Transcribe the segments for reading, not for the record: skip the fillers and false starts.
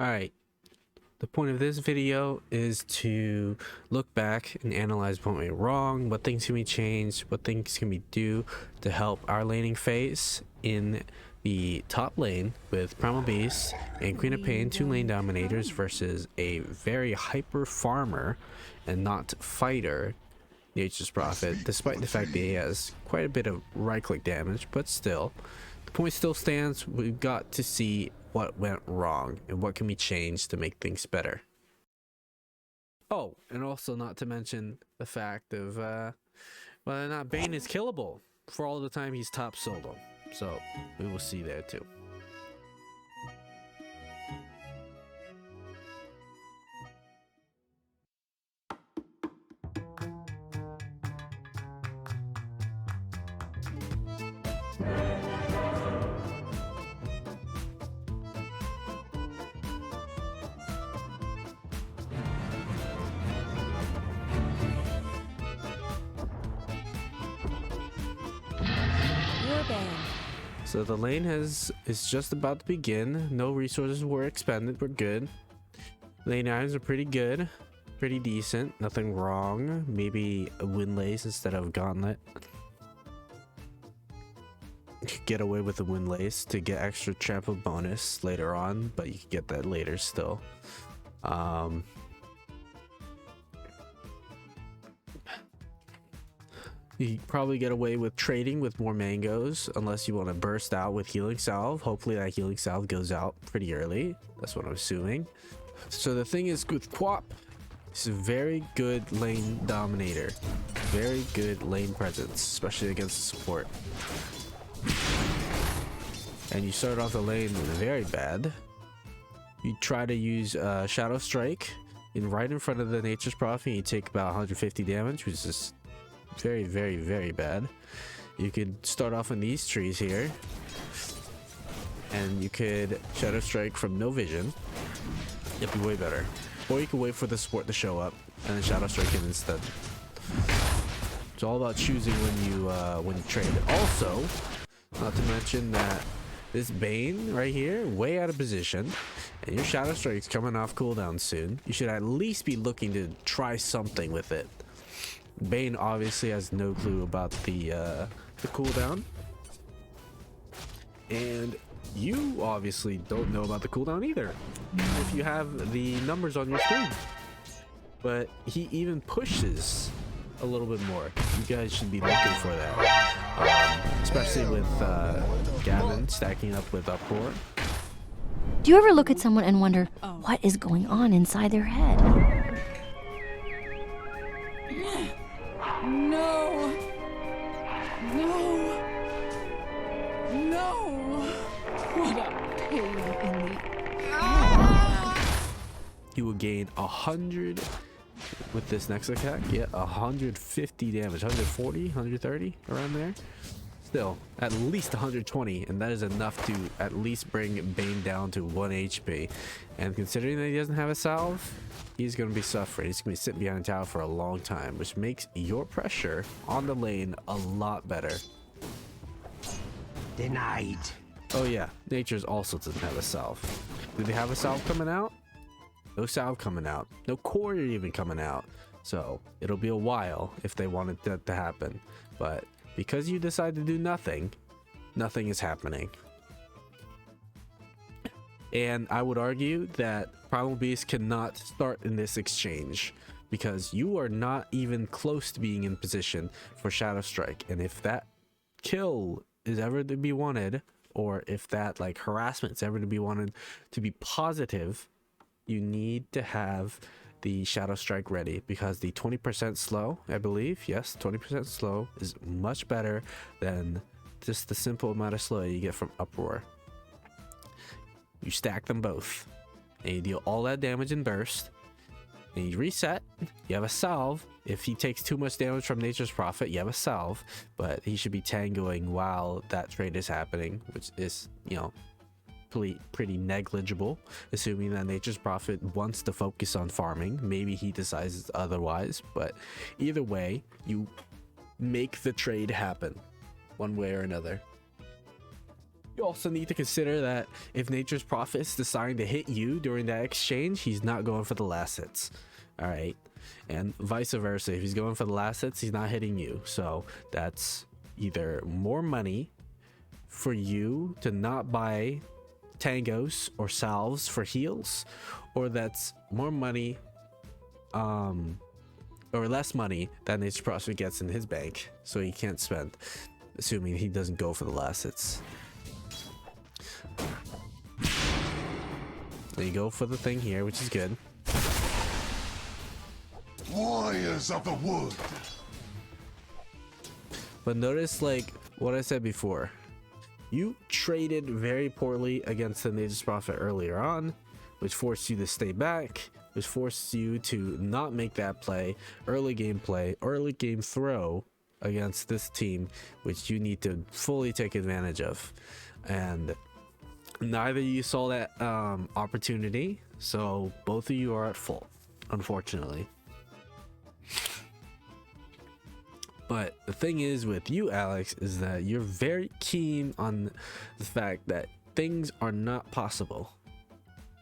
Alright, the point of this video is to look back and analyze what went wrong, what things can be changed, what things can we do to help our laning phase in the top lane with Primal Beast and Queen of Pain, 2 lane dominators versus a very hyper farmer and not fighter, Nature's Prophet, despite the fact that he has quite a bit of right click damage, but still, the point still stands. We've got to see what went wrong and what can we change to make things better. Oh, and also not to mention the fact of whether or not Bane is killable for all the time he's top solo. So we will see there too. So the lane is just about to begin. No resources were expended. We're good. Lane items are pretty good, pretty decent. Nothing wrong. Maybe a windlace instead of gauntlet. You could get away with a windlace to get extra trample bonus later on, but you could get that later still. You probably get away with trading with more mangoes unless you want to burst out with healing salve. Hopefully that healing salve goes out pretty early. That's what I'm assuming. So the thing is with Quap, he's a very good lane dominator. Very good lane presence, especially against the support. And you start off the lane very bad. You try to use Shadow Strike right in front of the Nature's Prophet. You take about 150 damage, which is very, very, very bad. You could start off in these trees here, and you could Shadow Strike from no vision. It'd be way better. Or you could wait for the support to show up and then Shadow Strike him instead. It's all about choosing when you trade. Also, not to mention that this Bane right here, way out of position, and your Shadow Strike's coming off cooldown soon. You should at least be looking to try something with it. Bane obviously has no clue about the cooldown, and you obviously don't know about the cooldown either if you have the numbers on your screen. But he even pushes a little bit more. You guys should be looking for that, especially with Gavin stacking up with Uproar. Do you ever look at someone and wonder what is going on inside their head? No! No! No! What a pain in the... You will gain 100 with this next attack. Yeah, 150 damage, 140, 130, around there. Still, at least 120, and that is enough to at least bring Bane down to 1 HP. And considering that he doesn't have a salve, he's going to be suffering. He's going to be sitting behind a tower for a long time, which makes your pressure on the lane a lot better. Denied. Oh yeah, Nature's also doesn't have a salve. Do they have a salve coming out? No salve coming out. No core even coming out. So it'll be a while if they wanted that to happen. But because you decide to do nothing, nothing is happening. And I would argue that Primal Beast cannot start in this exchange because you are not even close to being in position for Shadow Strike. And if that kill is ever to be wanted, or if that like harassment is ever to be wanted to be positive, you need to have the Shadow Strike ready, because the 20% slow, I believe, yes, 20% slow is much better than just the simple amount of slow you get from Uproar. You stack them both, and you deal all that damage in burst, and you reset. You have a salve. If he takes too much damage from Nature's Prophet, you have a salve, but he should be tangoing while that trade is happening, which is, you know, pretty negligible, assuming that Nature's Prophet wants to focus on farming. Maybe he decides otherwise, but either way, you make the trade happen one way or another. You also need to consider that if Nature's Prophet is deciding to hit you during that exchange, he's not going for the last hits. All right, and vice versa. If he's going for the last hits, he's not hitting you. So that's either more money for you to not buy tangos or salves for heals, or that's more money or less money that Nature's Prophet gets in his bank, so he can't spend, assuming he doesn't go for the last hits. There you go for the thing here, which is good. Warriors of the wood. But notice, like what I said before, you traded very poorly against the Nature's Prophet earlier on, which forced you to stay back, which forced you to not make that early game throw against this team, which you need to fully take advantage of. And neither of you saw that opportunity, so both of you are at fault, unfortunately. But the thing is with you, Alex, is that you're very keen on the fact that things are not possible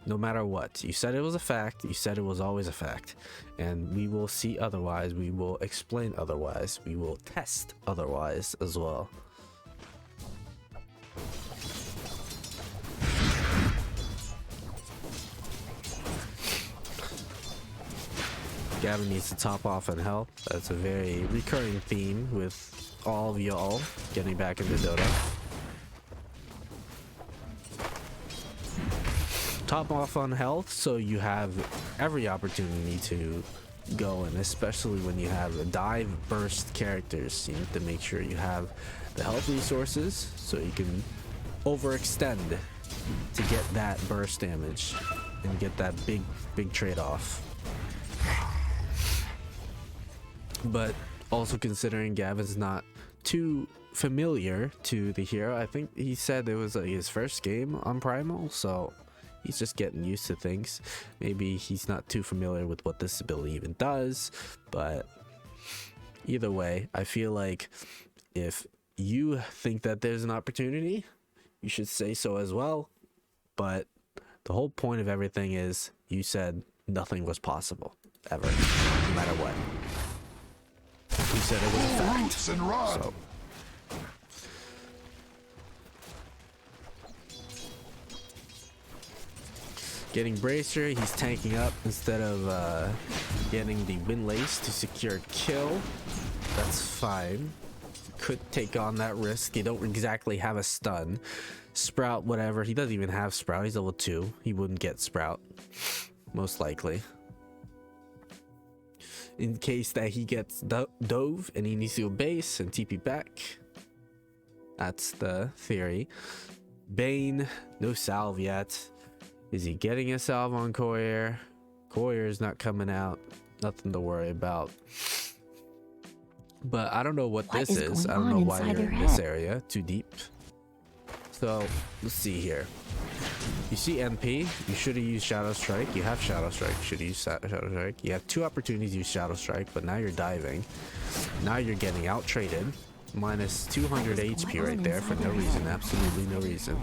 no matter what. You said it was a fact, you said it was always a fact, and we will see otherwise, we will explain otherwise, we will test otherwise as well. Gavin needs to top off on health. That's a very recurring theme with all of y'all getting back into Dota. Top off on health so you have every opportunity to go, and especially when you have dive burst characters, you need to make sure you have the health resources so you can overextend to get that burst damage and get that big trade-off. But also considering Gavin's not too familiar to the hero, I think he said it was his first game on Primal, so he's just getting used to things. Maybe he's not too familiar with what this ability even does, but either way, I feel like if you think that there's an opportunity, you should say so as well. But the whole point of everything is you said nothing was possible, ever, no matter what. You said it was a fact. So getting Bracer, he's tanking up instead of getting the Windlace to secure a kill. That's fine. Could take on that risk. You don't exactly have a stun. Sprout, whatever. He doesn't even have Sprout. He's level 2. He wouldn't get Sprout, most likely. In case that he gets dove and he needs to go base and TP back. That's the theory. Bane, no salve yet. Is he getting a salve on Courier? Courier's not coming out. Nothing to worry about. But I don't know what this is. I don't know why you're in this area. Too deep. So let's see here. You see MP, you should have used Shadow Strike. You have Shadow Strike, you should have used Shadow Strike. You have 2 opportunities to use Shadow Strike, but now you're diving. Now you're getting out traded. Minus 200 HP right there for no reason, absolutely no reason.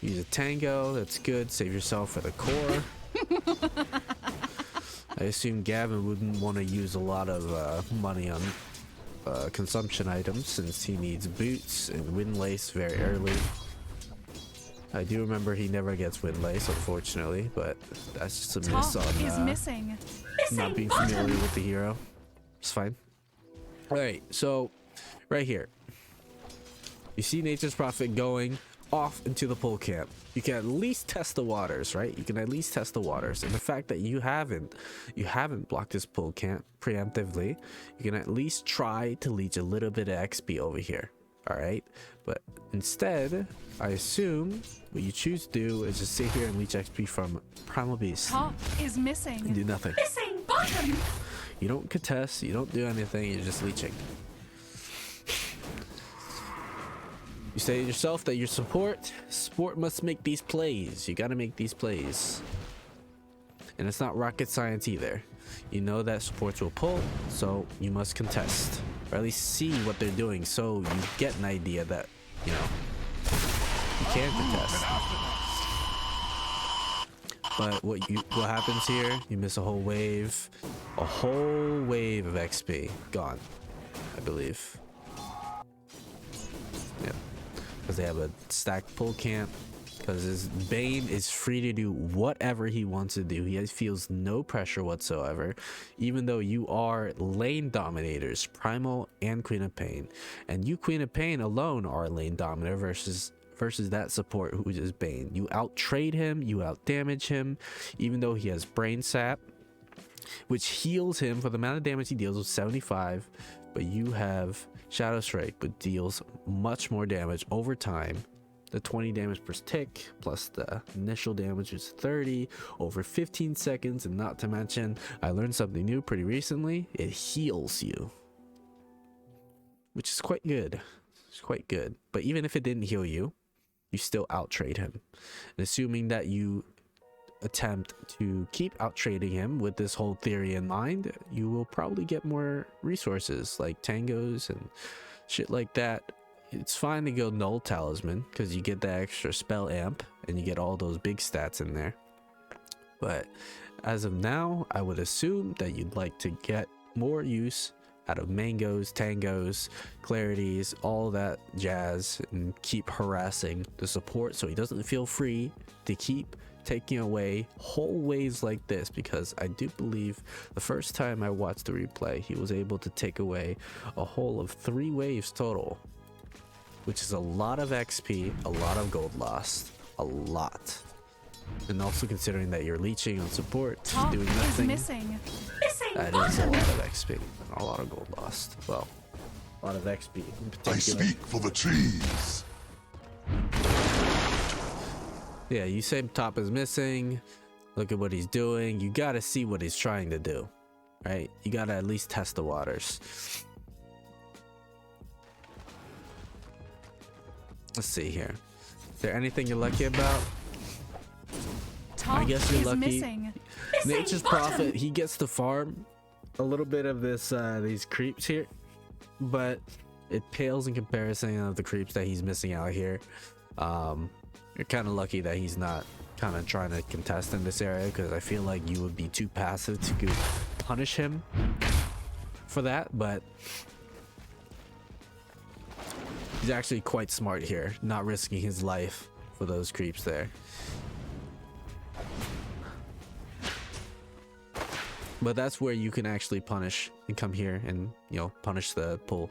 Use a Tango, that's good. Save yourself for the core. I assume Gavin wouldn't want to use a lot of money on consumption items since he needs boots and Windlace very early. I do remember he never gets Windlace, unfortunately, but that's just a miss on not being familiar with the hero. It's fine. Alright, so right here. You see Nature's Prophet going off into the pole camp. You can at least test the waters, right? You can at least test the waters. And the fact that you haven't blocked this pole camp preemptively, you can at least try to leech a little bit of XP over here. Alright? But instead, I assume what you choose to do is just sit here and leech XP from Primal Beast. Top is missing. And do nothing. Missing bottom. You don't contest, you don't do anything, you're just leeching. You say to yourself that your support must make these plays. You gotta make these plays. And it's not rocket science either. You know that supports will pull, so you must contest. Or at least see what they're doing so you get an idea that you know, you can contest. But what happens here? You miss a whole wave of XP gone, I believe. Yep, because they have a stacked pull camp. Because his Bane is free to do whatever he wants to do. He feels no pressure whatsoever, even though you are lane dominators, Primal and Queen of Pain, and you Queen of Pain alone are lane dominator versus that support who is Bane. You out trade him, you out damage him, even though he has Brain Sap, which heals him for the amount of damage he deals with 75, but you have Shadow Strike, but deals much more damage over time. The 20 damage per tick plus the initial damage is 30 over 15 seconds, and not to mention, I learned something new pretty recently. It heals you, which is quite good. It's quite good. But even if it didn't heal you, you still out trade him. And assuming that you attempt to keep out trading him with this whole theory in mind, you will probably get more resources like tangos and shit like that. It's fine to go null talisman because you get that extra spell amp and you get all those big stats in there. But as of now, I would assume that you'd like to get more use out of mangoes, tangos, clarities, all that jazz, and keep harassing the support so he doesn't feel free to keep taking away whole waves like this, because I do believe the first time I watched the replay, he was able to take away a whole of 3 waves total, which is a lot of XP, a lot of gold lost, a lot. And also considering that you're leeching on support, doing nothing, that is a lot of XP and a lot of gold lost. Well, a lot of XP in particular. I speak for the trees. Yeah, you say top is missing. Look at what he's doing. You gotta see what he's trying to do, right? You gotta at least test the waters. Let's see here. Is there anything you're lucky about? I guess you're lucky. Nature's Prophet, he gets to farm a little bit of this these creeps here, but it pales in comparison of the creeps that he's missing out here. You're kind of lucky that he's not kind of trying to contest in this area, because I feel like you would be too passive to go punish him for that, but he's actually quite smart here, not risking his life for those creeps there. But that's where you can actually punish and come here and, you know, punish the pull.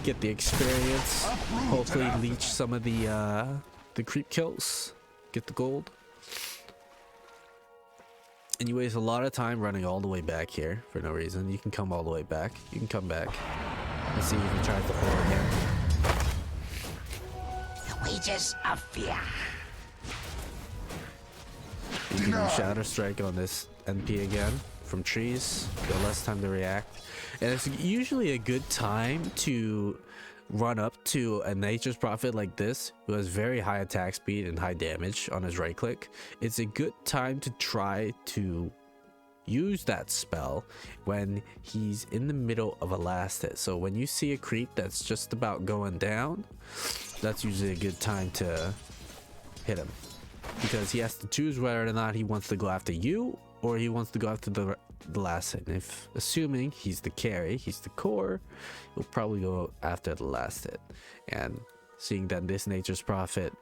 Get the experience, hopefully leech some of the creep kills, get the gold. And you waste a lot of time running all the way back here for no reason. You can come all the way back. You can come back and see if you try to pull again. The wages of fear. You can do Shadow Strike on this NP again from trees, get less time to react. And it's usually a good time to run up to a Nature's Prophet like this, who has very high attack speed and high damage on his right click. It's a good time to try to use that spell when he's in the middle of a last hit. So when you see a creep that's just about going down, that's usually a good time to hit him, because he has to choose whether or not he wants to go after you or he wants to go after the last hit. And if, assuming he's the carry, he's the core, he'll probably go after the last hit. And seeing that this Nature's Prophet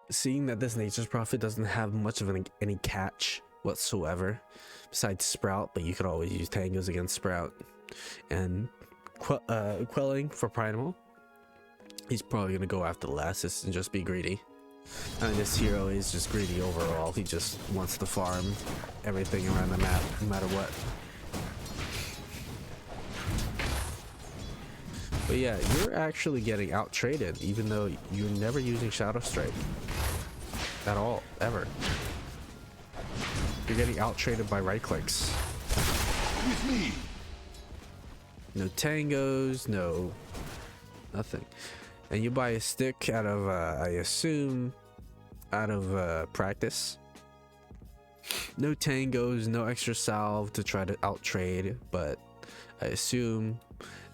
doesn't have much of any catch whatsoever besides Sprout, but you could always use tangos against Sprout, and quelling for Primal, he's probably gonna go after the last hit and just be greedy. I mean, this hero is just greedy overall. He just wants to farm everything around the map, no matter what. But yeah, you're actually getting out traded, even though you're never using Shadow Strike at all, ever. You're getting out traded by right clicks. With me. No tangos, no nothing. And you buy a stick out of, I assume, out of practice. No tangos, no extra salve to try to out trade, but I assume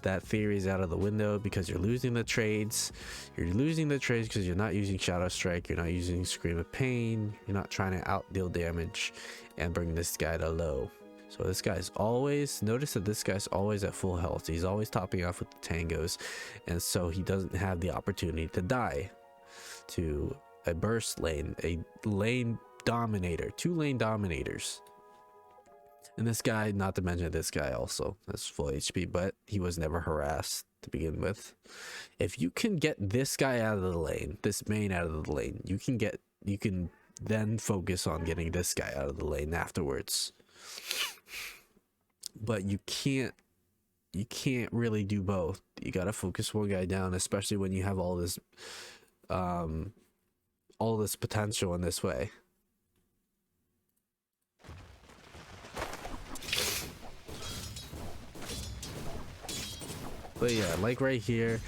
that theory is out of the window because you're losing the trades. You're losing the trades because you're not using Shadow Strike, you're not using Scream of Pain, you're not trying to out deal damage and bring this guy to low. So this guy's always, notice that this guy's always at full health. He's always topping off with the tangos, and so he doesn't have the opportunity to die to a burst lane, a lane dominator, 2 lane dominators. And this guy, not to mention this guy also has full HP, but he was never harassed to begin with. If you can get this guy out of the lane, this main out of the lane, you can then focus on getting this guy out of the lane afterwards. But you can't really do both. You gotta focus one guy down, especially when you have all this potential in this way. But yeah, like right here,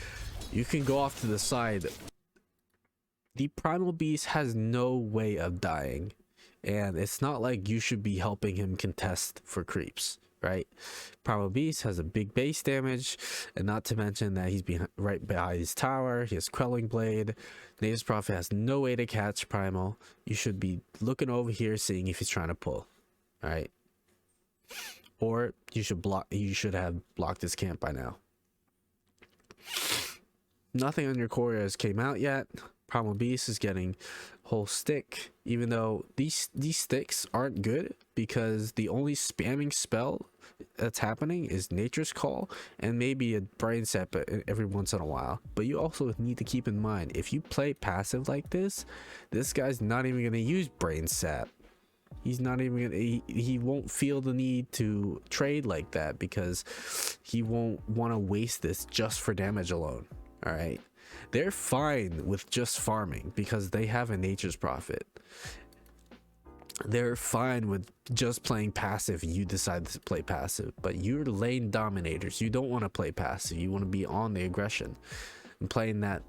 you can go off to the side. The Primal Beast has no way of dying, and it's not like you should be helping him contest for creeps, right? Primal Beast has a big base damage, and not to mention that he's right behind his tower. He has Quelling Blade. Nature's Prophet has no way to catch Primal. You should be looking over here, seeing if he's trying to pull, all right? Or you should have blocked his camp by now. Nothing on your Couriers came out yet. Primal Beast is getting whole stick, even though these sticks aren't good because the only spamming spell that's happening is Nature's Call and maybe a Brain Sap every once in a while. But you also need to keep in mind, if you play passive like this guy's not even going to use Brain Sap. He's not even gonna, he won't feel the need to trade like that because he won't want to waste this just for damage alone. All right, they're fine with just farming because they have a Nature's Prophet. They're fine with just playing passive. You decide to play passive, but you're lane dominators. You don't want to play passive. You want to be on the aggression and playing that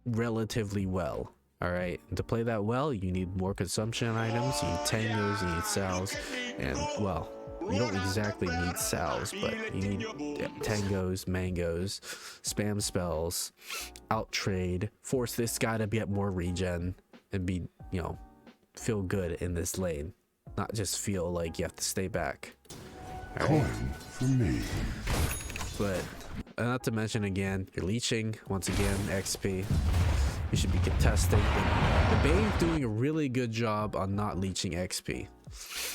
relatively well. All right, to play that well, you need more consumption items. You need tangos, you need salves, and well, you don't exactly need salves, but you need tangos, mangoes, spam spells, out trade, force this guy to get more regen, and be, you know, feel good in this lane, not just feel like you have to stay back. All right? Coin for me. But not to mention again, you're leeching once again XP. You should be contesting. The Bane's doing a really good job on not leeching XP.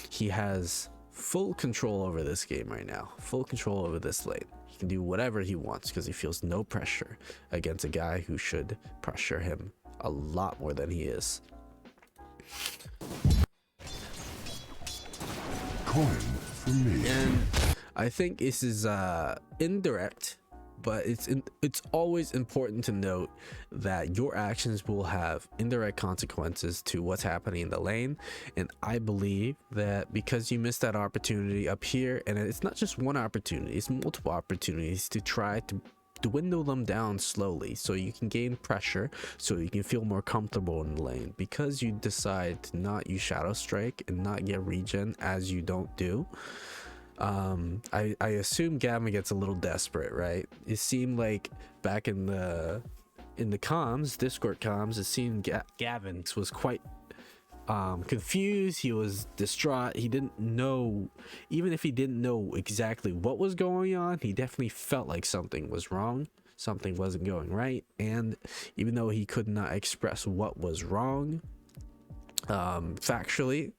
He has full control over this game right now. Full control over this lane. He can do whatever he wants because he feels no pressure against a guy who should pressure him a lot more than he is. Coin for me. And I think this is indirect, but it's always important to note that your actions will have indirect consequences to what's happening in the lane. And I believe that because you missed that opportunity up here, and it's not just one opportunity, it's multiple opportunities to try to dwindle them down slowly so you can gain pressure, so you can feel more comfortable in the lane. Because you decide to not use Shadow Strike and not get regen as you don't do, I assume Gavin gets a little desperate, right? It seemed like back in the comms, Discord comms, it seemed Gavin was quite confused. He was distraught. He didn't know, even if he didn't know exactly what was going on, he definitely felt like something was wrong, something wasn't going right. And even though he could not express what was wrong factually,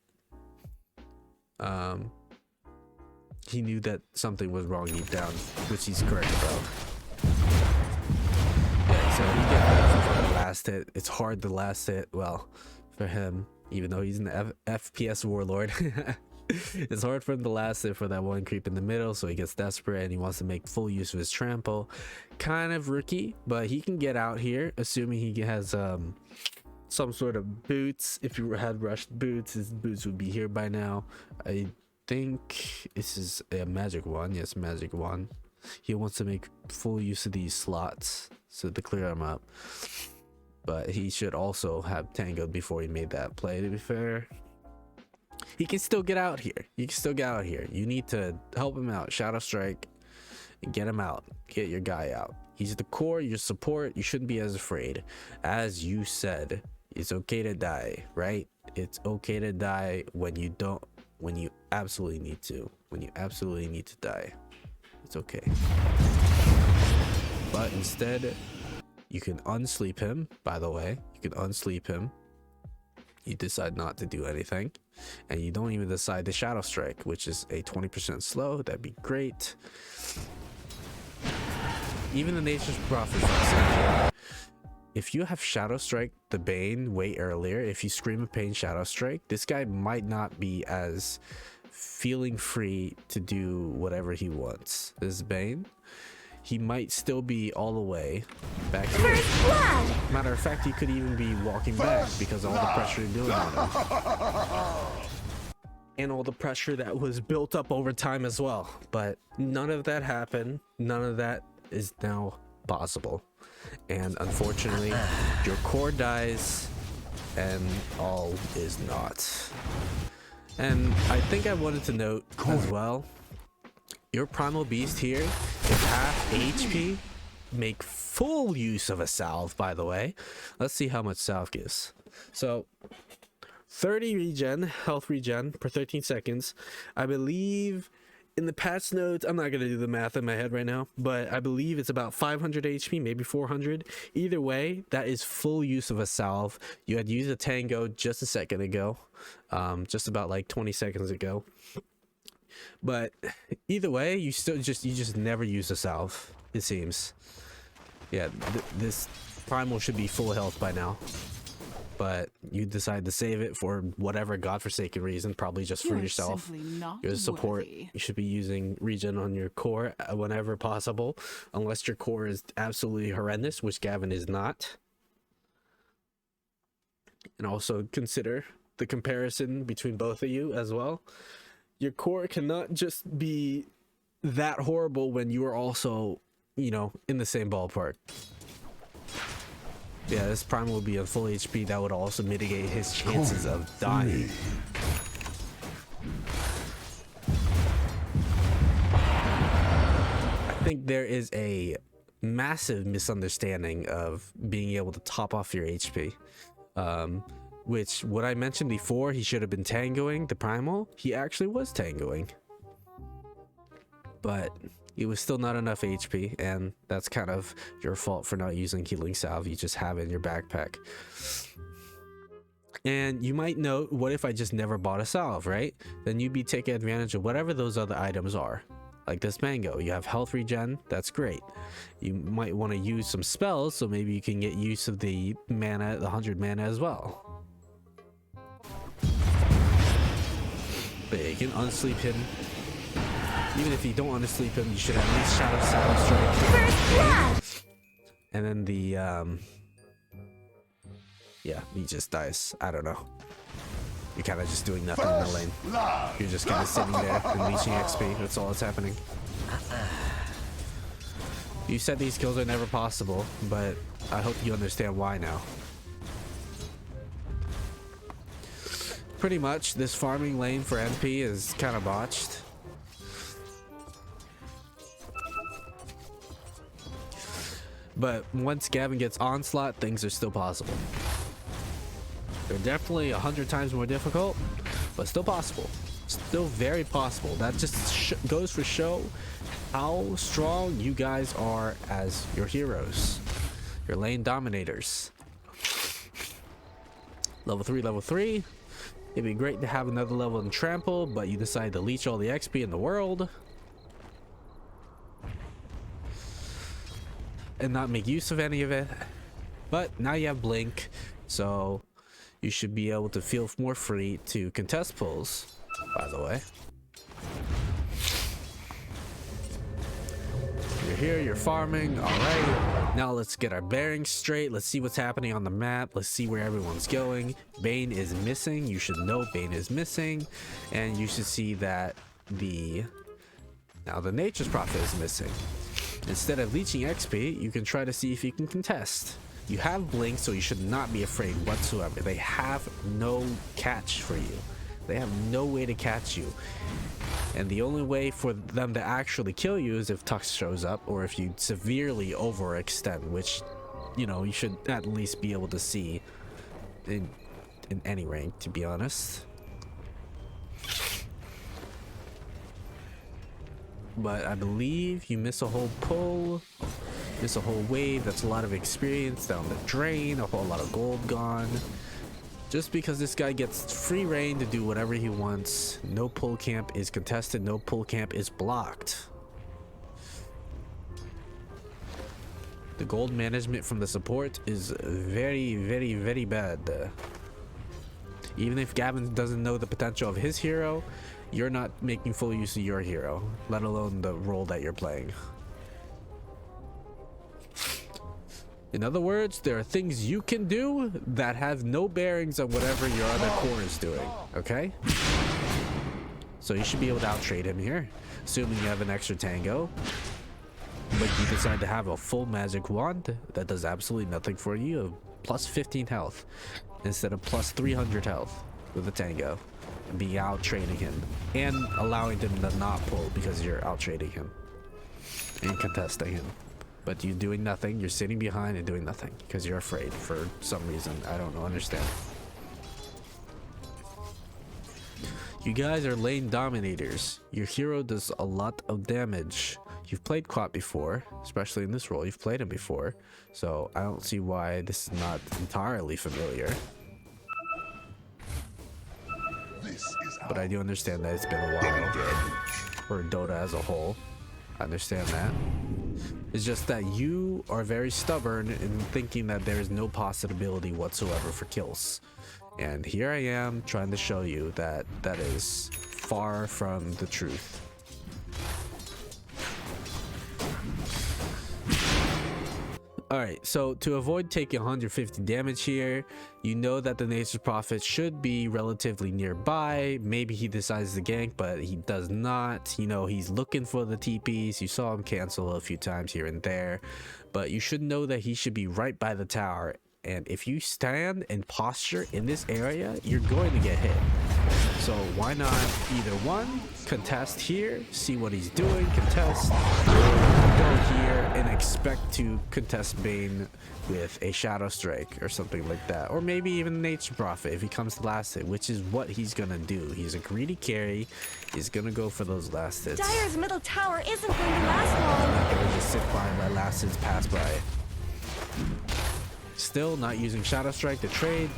he knew that something was wrong deep down, which he's correct about. Yeah, so he got the last hit. It's hard to last hit, well, for him, even though he's an FPS warlord. It's hard for him to last it for that one creep in the middle, so he gets desperate and he wants to make full use of his trample. Kind of rookie, but he can get out here, assuming he has some sort of boots. If he had rushed boots, his boots would be here by now. I think this is a magic one. Yes, magic one. He wants to make full use of these slots so to clear them up, but he should also have tangoed before he made that play. To be fair, he can still get out here. You can still get out here. You need to help him out. Shadow Strike Get him out. Get your guy out. He's the core, your support. You shouldn't be as afraid. As you said, it's okay to die, right? It's okay to die when you absolutely need to. When you absolutely need to die. It's okay. But instead, you can unsleep him, by the way. You can unsleep him. You decide not to do anything. And you don't even decide to Shadow Strike, which is a 20% slow. That'd be great. Even the Nature's Prophet, if you have Shadow Strike the Bane way earlier, if you Scream of Pain Shadow Strike, this guy might not be as feeling free to do whatever he wants. This Bane, he might still be all the way back here. Matter of fact, he could even be walking back because of all the pressure you're doing on him. And all the pressure that was built up over time as well. But none of that happened. None of that is now possible. And unfortunately, your core dies and all is not. And I think I wanted to note as well, your primal beast here is half HP. Make full use of a salve, by the way. Let's see how much salve gives. So 30 regen, health regen per 13 seconds. I believe in the patch notes, I'm not going to do the math in my head right now, but I believe it's about 500 HP, maybe 400. Either way, that is full use of a salve. You had used a tango just a second ago, just about like 20 seconds ago. But either way, you just never use a salve, it seems. Yeah, this primal should be full health by now. But you decide to save it for whatever godforsaken reason, probably just for yourself. Your support, you should be using regen on your core whenever possible, unless your core is absolutely horrendous, which Gavin is not. And also consider the comparison between both of you as well. Your core cannot just be that horrible when you are also, you know, in the same ballpark. Yeah, this primal would be a full HP. That would also mitigate his chances of dying. I think there is a massive misunderstanding of being able to top off your HP. Which, what I mentioned before, he should have been tangoing the primal. He actually was tangoing. But it was still not enough HP, and that's kind of your fault for not using healing salve. You just have it in your backpack. And you might note, what if I just never bought a salve, right? Then you'd be taking advantage of whatever those other items are. Like this mango, you have health regen, that's great. You might want to use some spells, so maybe you can get use of the mana, the 100 mana as well. But yeah, you can unsleep him. Even if you don't want to sleep him, you should at least Shadow Strike. And then the yeah, he just dies. I don't know. You're kind of just doing nothing in the lane. You're just kind of sitting there and leeching XP. That's all that's happening. You said these kills are never possible, but I hope you understand why now. Pretty much, this farming lane for NP is kind of botched. But once Gavin gets Onslaught, things are still possible. They're definitely 100 times more difficult, but still possible. Still very possible. That just goes for show how strong you guys are as your heroes. Your lane dominators. Level 3, level 3. It'd be great to have another level in Trample, but you decide to leech all the XP in the world. And not make use of any of it. But now you have Blink, so you should be able to feel more free to contest pulls, by the way. You're here, you're farming, alright. Now let's get our bearings straight. Let's see what's happening on the map. Let's see where everyone's going. Bane is missing. You should know Bane is missing. And you should see that now the Nature's Prophet is missing. Instead of leeching XP, you can try to see if you can contest. You have Blink, so you should not be afraid whatsoever. They have no catch for you. They have no way to catch you. And the only way for them to actually kill you is if Tux shows up, or if you severely overextend, which, you know, you should at least be able to see in any rank, to be honest. But I believe you miss a whole pull, miss a whole wave. That's a lot of experience down the drain, a whole lot of gold gone. Just because this guy gets free reign to do whatever he wants. No pull camp is contested, no pull camp is blocked. The gold management from the support is very, very, very bad. Even if Gavin doesn't know the potential of his hero, you're not making full use of your hero, let alone the role that you're playing. In other words, there are things you can do that have no bearings on whatever your other core is doing, okay? So you should be able to outtrade him here, assuming you have an extra tango. But you decide to have a full magic wand that does absolutely nothing for you, of plus 15 health instead of plus 300 health with a tango, and be out trading him and allowing him to not pull because you're out trading him and contesting him. But you're doing nothing, you're sitting behind and doing nothing because you're afraid for some reason. I don't know, understand. You guys are lane dominators. Your hero does a lot of damage. You've played Quat before, especially in this role. You've played him before, so I don't see why this is not entirely familiar. But I do understand that it's been a while for Dota as a whole. I understand that. It's just that you are very stubborn in thinking that there is no possibility whatsoever for kills. And here I am trying to show you that that is far from the truth. Alright, so to avoid taking 150 damage here, you know that the Nature's Prophet should be relatively nearby. Maybe he decides to gank, but he does not. You know, he's looking for the TPs. You saw him cancel a few times here and there. But you should know that he should be right by the tower. And if you stand and posture in this area, you're going to get hit. So why not either one, contest here, see what he's doing, contest, or go here and expect to contest Bane with a Shadow Strike or something like that. Or maybe even Nature Prophet if he comes to last hit, which is what he's gonna do. He's a greedy carry. He's gonna go for those last hits. Dire's middle tower isn't going to last long. I'm not gonna just sit by and let last hits pass by. Still not using Shadow Strike to trade.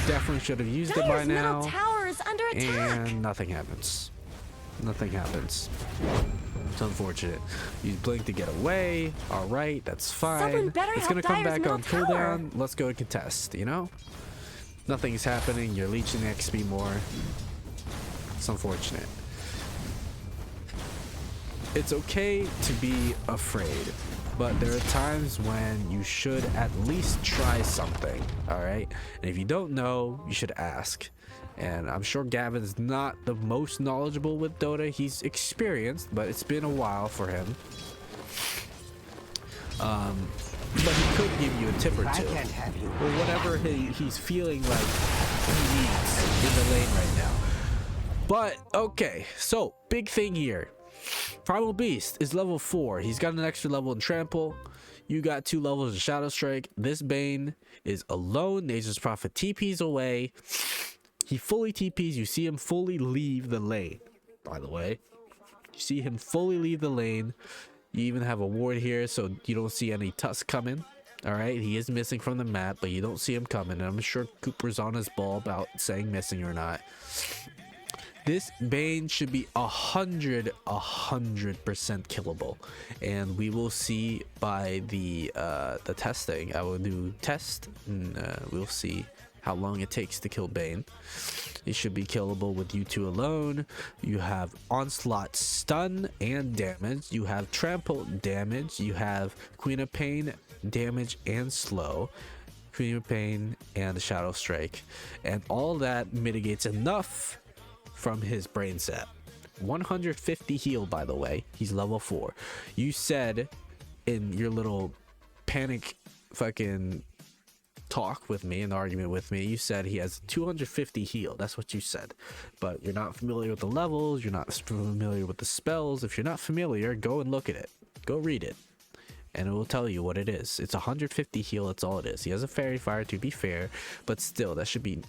Definitely should have used it by now. Middle tower is under attack. And nothing happens. Nothing happens. It's unfortunate. You blink to get away. Alright, that's fine. It's gonna come back on cooldown. Let's go and contest, you know? Nothing's happening. You're leeching XP more. It's unfortunate. It's okay to be afraid, but there are times when you should at least try something, all right? And if you don't know, you should ask. And I'm sure Gavin's not the most knowledgeable with Dota. He's experienced, but it's been a while for him. But he could give you a tip or two, or whatever he's feeling like he needs in the lane right now. But okay, so big thing here. Primal Beast is level 4. He's got an extra level in Trample. You got 2 levels of Shadow Strike. This Bane is alone. Nature's Prophet TPs away. He fully TPs. You see him fully leave the lane, by the way. You see him fully leave the lane. You even have a ward here, so you don't see any Tusk coming. Alright, he is missing from the map, but you don't see him coming. And I'm sure Cooper's on his ball about saying missing or not. This Bane should be 100% killable, and we will see by the testing. I will do test, and we'll see how long it takes to kill Bane. It should be killable with you two alone. You have Onslaught stun and damage. You have Trample damage. You have Queen of Pain damage and slow. Queen of Pain and Shadow Strike, and all that mitigates enough from his brain set. 150 heal, by the way. He's level 4. You said in your little panic fucking talk with me, an argument with me, you said he has 250 heal. That's what you said. But you're not familiar with the levels, you're not familiar with the spells. If you're not familiar, go and look at it. Go read it. And it will tell you what it is. It's 150 heal, that's all it is. He has a fairy fire, to be fair, but still, that should be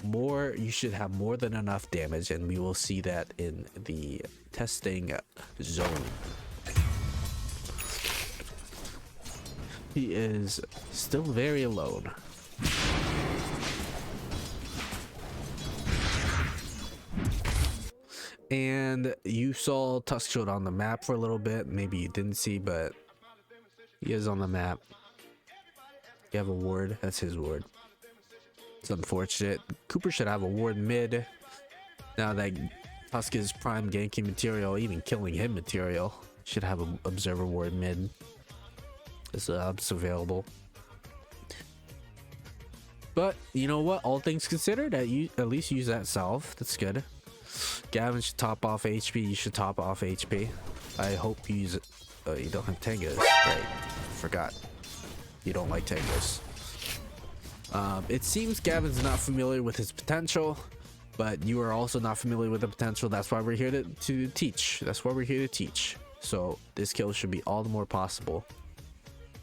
more. You should have more than enough damage, and we will see that in the testing zone. He is still very alone. And you saw Tuskshot on the map for a little bit. Maybe you didn't see, but he is on the map. You have a ward. That's his ward. It's unfortunate. Cooper should have a ward mid. Now that Tusk is prime ganking material, even killing him material, should have an observer ward mid. It's available. But you know what? All things considered, at least use that salve. That's good. Gavin should top off HP. You should top off HP. I hope you use it. You don't have Tangos. Right. Forgot. You don't like Tangos. It seems Gavin's not familiar with his potential, but you are also not familiar with the potential. That's why we're here to teach. That's why we're here to teach. So this kill should be all the more possible.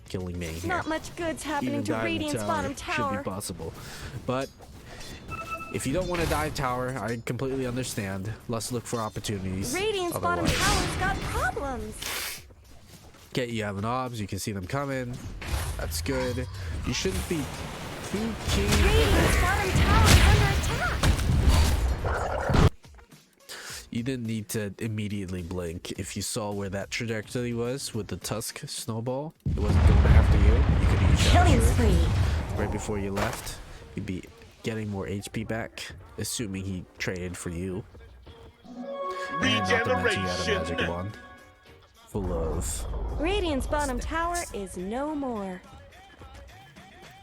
Killing me here. Not much good's happening to Radiant's bottom tower. Should be possible, but if you don't want to dive tower, I completely understand. Let's look for opportunities. Radiant's bottom tower's got problems. Okay, you have an obs. You can see them coming. That's good. You shouldn't be too keen. Radiant's bottom tower is under attack. You didn't need to immediately blink. If you saw where that trajectory was with the Tusk snowball, it wasn't going after you. You could use Killing that spree. right before you left. You'd be getting more HP back, assuming he traded for you. And not to mention you had a magic wand full of. Radiant's bottom tower is no more.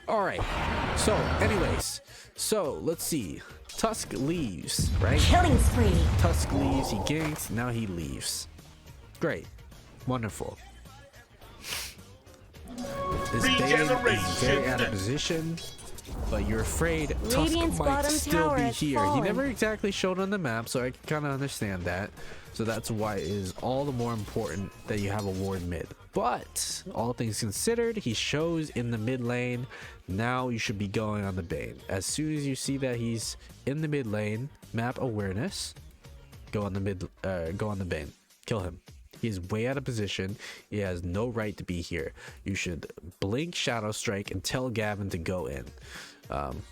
Alright, so anyways, let's see. Tusk leaves, right? Killing spree. Tusk leaves, he ganks, now he leaves. Great. Wonderful. This Bane is very out of position, but you're afraid Tusk might still be here. He never exactly showed on the map, so I can kind of understand that. So that's why it is all the more important that you have a ward mid. But all things considered, he shows in the mid lane. Now you should be going on the Bane. As soon as you see that he's in the mid lane, map awareness, go on the Bane. Kill him. He is way out of position. He has no right to be here. You should blink Shadow Strike and tell Gavin to go in.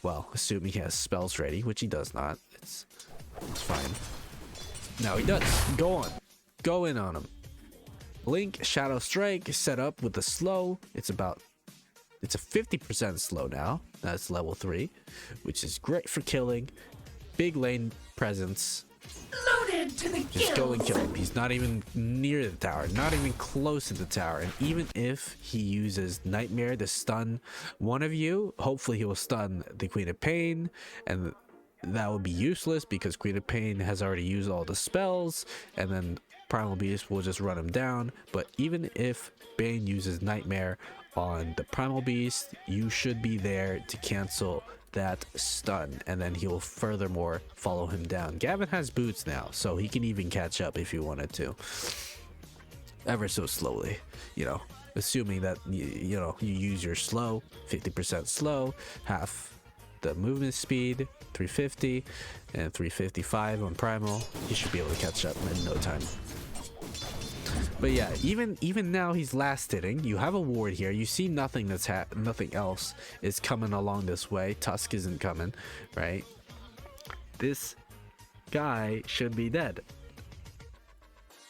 Well, assuming he has spells ready, which he does not. It's fine. Now he does. Go on. Go in on him. Blink, Shadow Strike, set up with the slow. It's a 50% slow now. That's level 3, which is great for killing. Big lane presence. Loaded to the Just go and gills. kill him. He's not even near the tower, not even close to the tower. And even if he uses Nightmare to stun one of you, hopefully he will stun the Queen of Pain, and that would be useless because Queen of Pain has already used all the spells, and then Primal Beast will just run him down. But even if Bane uses Nightmare on the Primal Beast, you should be there to cancel that stun, and then he'll furthermore follow him down. Gavin has boots now, so he can even catch up if he wanted to, ever so slowly, you know, assuming that you use your slow, 50% slow, half the movement speed, 350 and 355 on primal. He should be able to catch up in no time. But yeah, even now he's last hitting. You have a ward here. You see nothing nothing else is coming along this way. Tusk isn't coming, right? This guy should be dead.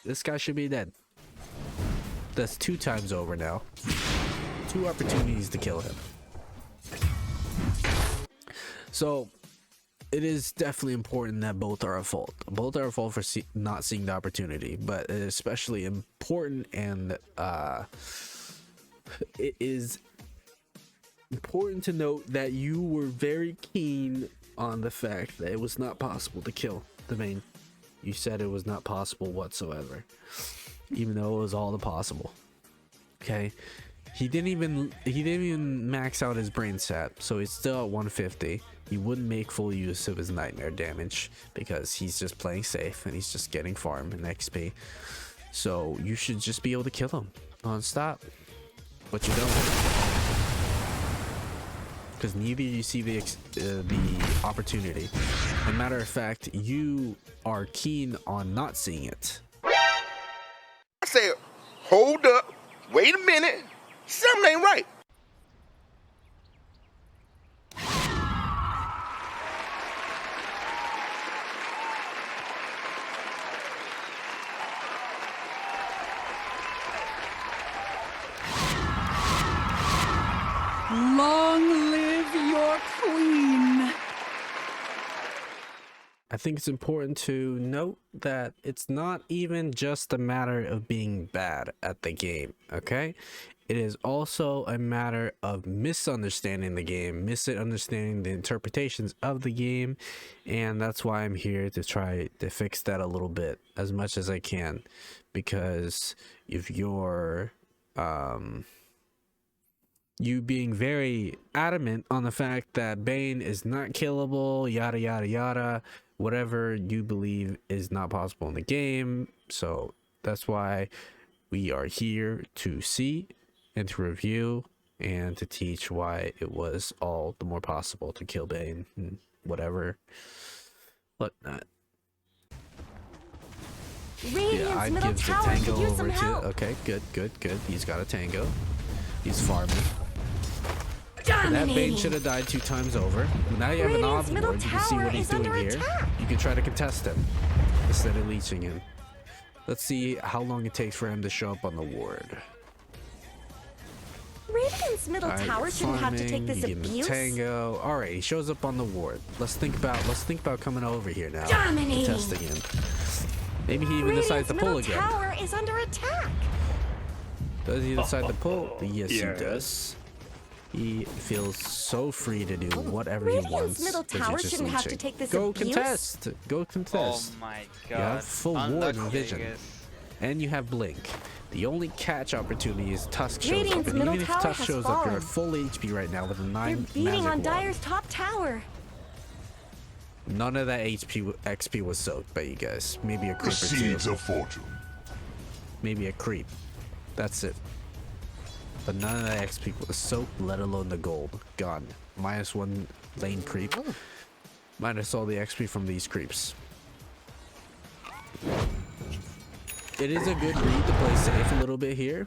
This guy should be dead. That's 2 times over now. 2 opportunities to kill him. So it is definitely important that both are at fault. Both are at fault for not seeing the opportunity, but it is especially important, and it is important to note that you were very keen on the fact that it was not possible to kill the main. You said it was not possible whatsoever, even though it was all possible. Okay, He didn't even max out his brain set, so he's still at 150. He wouldn't make full use of his nightmare damage because he's just playing safe and he's just getting farm and XP. So you should just be able to kill him non-stop, but you don't, because neither you see the opportunity. As a matter of fact, you are keen on not seeing it. I said, hold up, wait a minute, something ain't right. Long live your queen. I think it's important to note that it's not even just a matter of being bad at the game, okay? It is also a matter of misunderstanding the game, misunderstanding the interpretations of the game, and that's why I'm here to try to fix that a little bit as much as I can, because if you're you being very adamant on the fact that Bane is not killable, yada yada yada, whatever you believe is not possible in the game. So that's why we are here to see and to review and to teach why it was all the more possible to kill Bane and whatever whatnot. Radiant's Yeah, I'd middle give the tower tango could use some over to. help. Okay, good. He's got a tango. He's farming. That Bane Dominating. should have died 2 times over. Now you have an Radiant's odd middle ward. You can see tower what he's is doing under here. attack. You can try to contest him instead of leeching him. Let's see how long it takes for him to show up on the ward. Radiant's middle Alright, tower shouldn't have to take this you give him a abuse. tango. All right, he shows up on the ward. Let's think about coming over here now. Dominating. Contesting him. Maybe he even Radiant's decides to pull middle again. tower is under attack. Does he decide to pull? Yes, he does. He feels so free to do whatever he Radiant's wants. middle 'cause tower he's just shouldn't have to leeching. take this Go abuse. contest. Go Oh contest. my You god. have full ward and Unlucky, I vision. guess. And you have blink. The only catch opportunity is Tusk shows Radiant's up. And middle even if tower Tusk has shows up, you're at fallen. full HP right now with a 9 They're beating magic on wand. Dire's top tower. None of that XP was soaked by you guys. Maybe a The creep or two. seeds of fortune. Maybe a creep. That's it. But none of that XP was soaked, let alone the gold. Gone. -1 lane creep. Minus all the XP from these creeps. It is a good read to play safe a little bit here.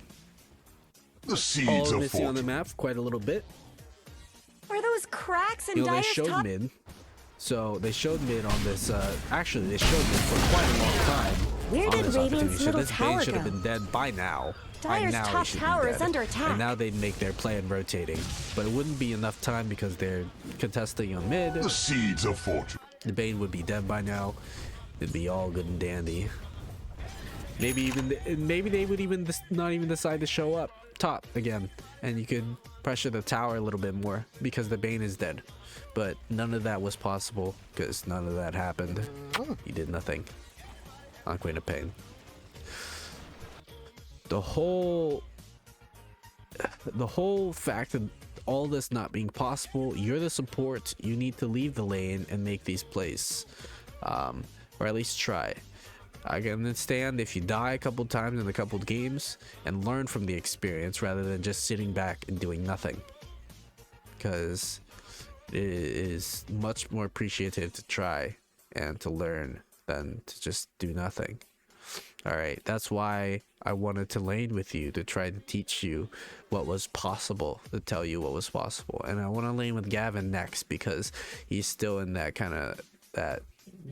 The seeds All of missing on the fortune. map quite a little bit. Are those cracks in You know, they Dire's showed top? mid. So they showed mid on this. Actually, they showed mid for quite a long time. Where on did this Radiant's opportunity. So middle this Bane tower should have go? been dead by now. By Dire's now he top should be tower is dead. under attack. And now they'd make their plan rotating. But it wouldn't be enough time because they're contesting on mid. The seeds of fortune. The Bane would be dead by now. It'd be all good and dandy. Maybe they would even not even decide to show up top again, and you could pressure the tower a little bit more because the Bane is dead. But none of that was possible because none of that happened. He did nothing on Queen of Pain. The whole fact of all this not being possible, you're the support. You need to leave the lane and make these plays, or at least try. I can understand if you die a couple times in a couple games and learn from the experience rather than just sitting back and doing nothing, because it is much more appreciative to try and to learn than to just do nothing. All right, that's why I wanted to lane with you, to try to teach you what was possible, to tell you what was possible. And I want to lane with Gavin next because he's still in that kind of that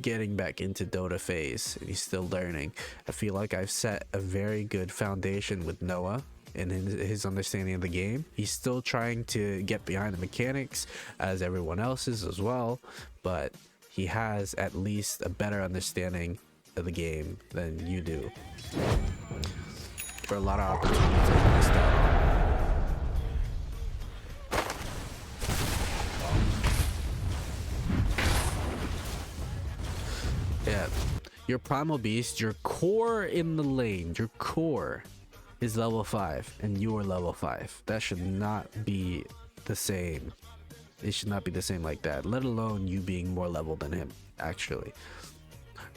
getting back into Dota phase, and he's still learning. I feel like I've set a very good foundation with Noah and his understanding of the game. He's still trying to get behind the mechanics as everyone else is as well, but he has at least a better understanding of the game than you do. For a lot of opportunities I missed out. Yeah, your primal beast, your core in the lane, your core is level 5 and you are level 5. That should not be the same. It should not be the same like that, let alone you being more level than him, actually.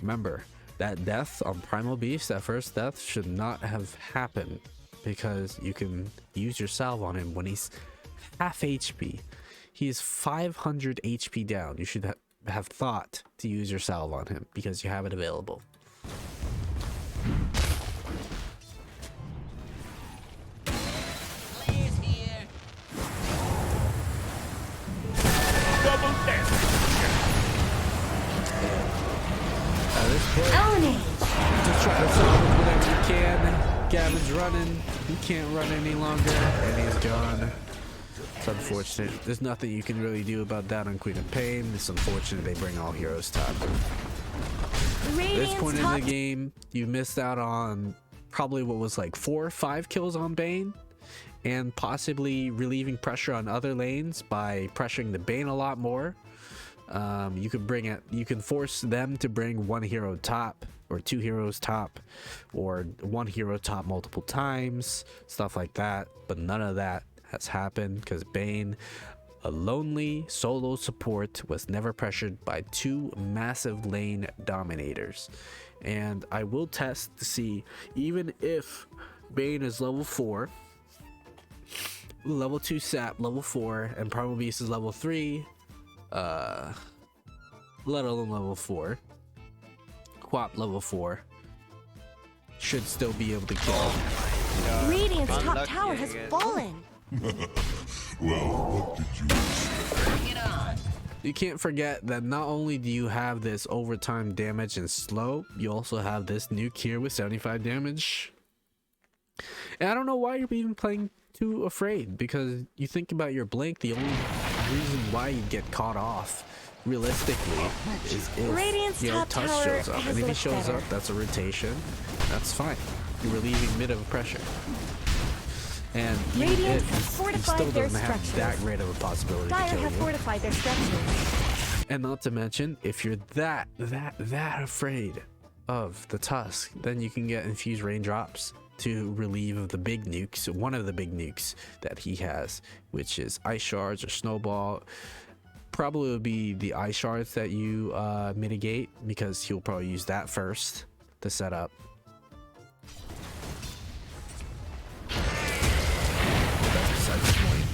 Remember, that death on Primal Beast, that first death, should not have happened because you can use your salve on him when he's half HP. He is 500 HP down. You should have thought to use your salve on him because you have it available. Just try to salvage whatever you can. Gavin's running. He can't run any longer, and he's gone. It's unfortunate. There's nothing you can really do about that on Queen of Pain. It's unfortunate they bring all heroes top. At this point in the game, you missed out on probably what was like 4 or 5 kills on Bane, and possibly relieving pressure on other lanes by pressuring the Bane a lot more. You can force them to bring 1 hero top or 2 heroes top or 1 hero top multiple times, stuff like that, but none of that has happened because Bane, a lonely solo support, was never pressured by 2 massive lane dominators. And I will test to see, even if Bane is level 4, level 2 sap level 4, and Primal Beast is level 3, let alone level 4, Quap level 4 should still be able to kill. Radiant's top tower has fallen. Well, what did you expect? You can't forget that not only do you have this overtime damage and slow, you also have this nuke here with 75 damage. And I don't know why you're even playing too afraid, because you think about your blink, the only reason why you get caught off realistically is if your touch shows up, and if he shows up, that's a rotation, that's fine. You're relieving mid of pressure, and even if he still doesn't have that great of a possibility to kill you. Fortified their structures. And not to mention, if you're that afraid of the Tusk, then you can get infused raindrops to relieve the big nukes, one of the big nukes that he has, which is ice shards or snowball. Probably would be the ice shards that you mitigate, because he'll probably use that first to set up. That's beside the point.